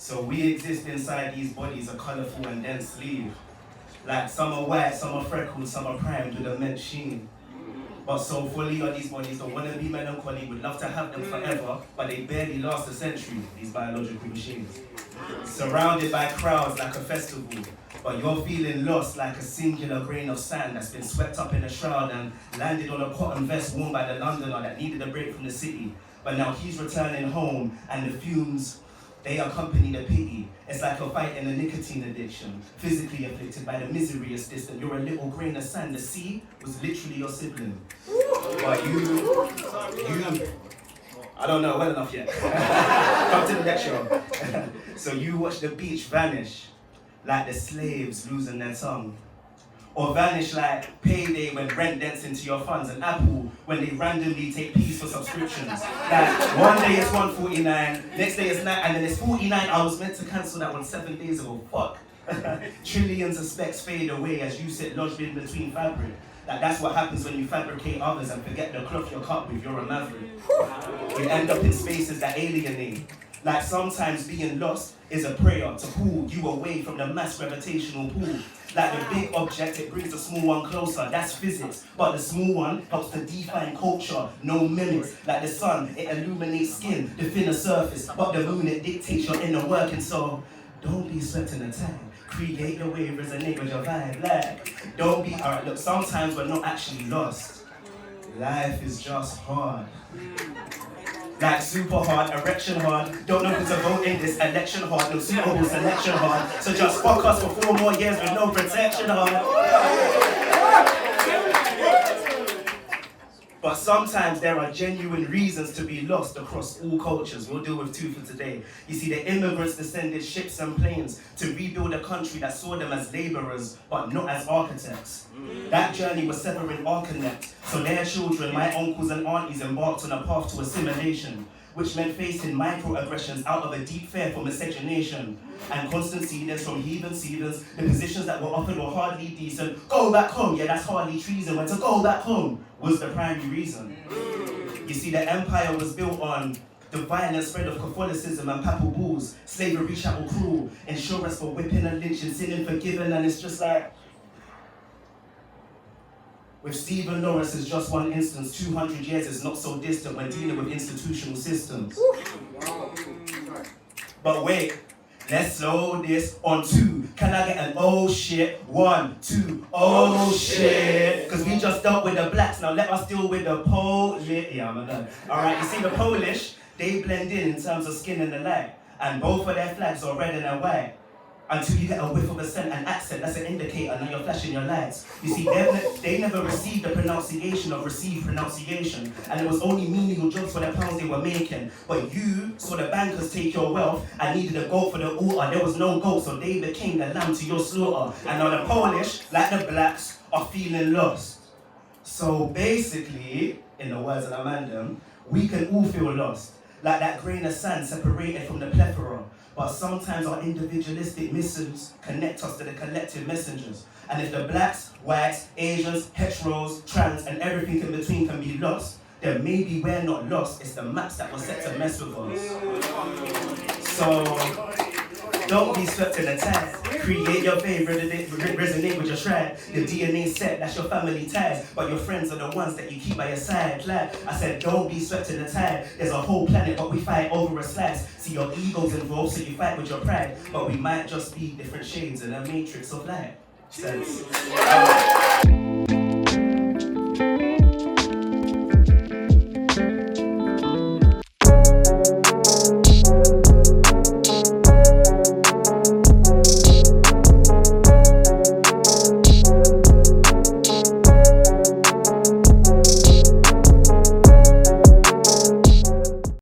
So we exist inside these bodies, a colourful and dense sleeve. Like some are white, some are freckled, some are primed with immense sheen. But so fully are these bodies don't want to be melancholy, would love to have them forever, but they barely last a century, these biological machines. Surrounded by crowds like a festival, but you're feeling lost like a singular grain of sand that's been swept up in a shroud and landed on a cotton vest worn by the Londoner that needed a break from the city. But now he's returning home and the fumes, they accompany the pity. It's like you're fighting a nicotine addiction, physically afflicted by the misery is distant. You're a little grain of sand. The sea was literally your sibling. But you, I don't know well enough yet. Come to the next show. So you watch the beach vanish like the slaves losing their tongue. Or vanish like payday when rent dents into your funds, and Apple when they randomly take peas for subscriptions. Like one day it's 149, next day it's 9, and then it's 49. I was meant to cancel that one 7 days ago. Fuck. Trillions of specks fade away as you sit lodged in between fabric. Like that's what happens when you fabricate others and forget the cloth you're cut with. You're a maverick. You end up in spaces that alienate. Like sometimes being lost is a prayer to pull you away from the mass gravitational pull. Like the big object, it brings the small one closer, that's physics. But the small one helps to define culture, no mimics. Like the sun, it illuminates skin, the thinner surface. But the moon, it dictates your inner working. So don't be swept in the tide. Create your wave, resonate with your vibe. Like, don't be, alright, look, sometimes we're not actually lost. Life is just hard. Like super hard, erection hard. Don't know who to vote in this election hard. No suitable selection hard. So just fuck us for 4 more years with no protection hard. But sometimes there are genuine reasons to be lost across all cultures. We'll deal with 2 for today. You see, the immigrants descended ships and planes to rebuild a country that saw them as laborers, but not as architects. That journey was severing our connect. So their children, my uncles and aunties, embarked on a path to assimilation, which meant facing microaggressions out of a deep fear for miscegenation and constant cedars from heathen seeders. The positions that were offered were hardly decent. Go back home, yeah, that's hardly treason. When to go back home was the primary reason. You see, the empire was built on the violent spread of Catholicism and papal bulls, slavery, chattel cruel, insurance for whipping and lynching, sinning forgiven, and it's just like, with Stephen Lawrence is just one instance, 200 years is not so distant when dealing with institutional systems. But wait, let's slow this on 2. Can I get an oh shit? 1, 2, oh shit. Cause we just dealt with the blacks, now let us deal with the Polish. Yeah, I'm done. Alright, you see the Polish, they blend in terms of skin and the light. And both of their flags are red and white. Until you get a whiff of a scent and accent, that's an indicator, now you're flashing your lights. You see, they never received the pronunciation of received pronunciation, and it was only menial jobs for the pounds they were making. But you saw the bankers take your wealth and needed a goat for the altar. There was no goat, so they became the lamb to your slaughter. And now the Polish, like the blacks, are feeling lost. So basically, in the words of Amanda, we can all feel lost, like that grain of sand separated from the plethora. But sometimes our individualistic missives connect us to the collective messengers. And if the blacks, whites, Asians, heteros, trans, and everything in between can be lost, then maybe we're not lost, it's the maps that were set to mess with us. So, don't be swept in the tide. Create your favorite, resonate with your tribe. Your DNA set, that's your family ties. But your friends are the ones that you keep by your side. Like I said, don't be swept in the tide. There's a whole planet, but we fight over a slice. See, your ego's involved, so you fight with your pride. But we might just be different shades in a matrix of light. Sense.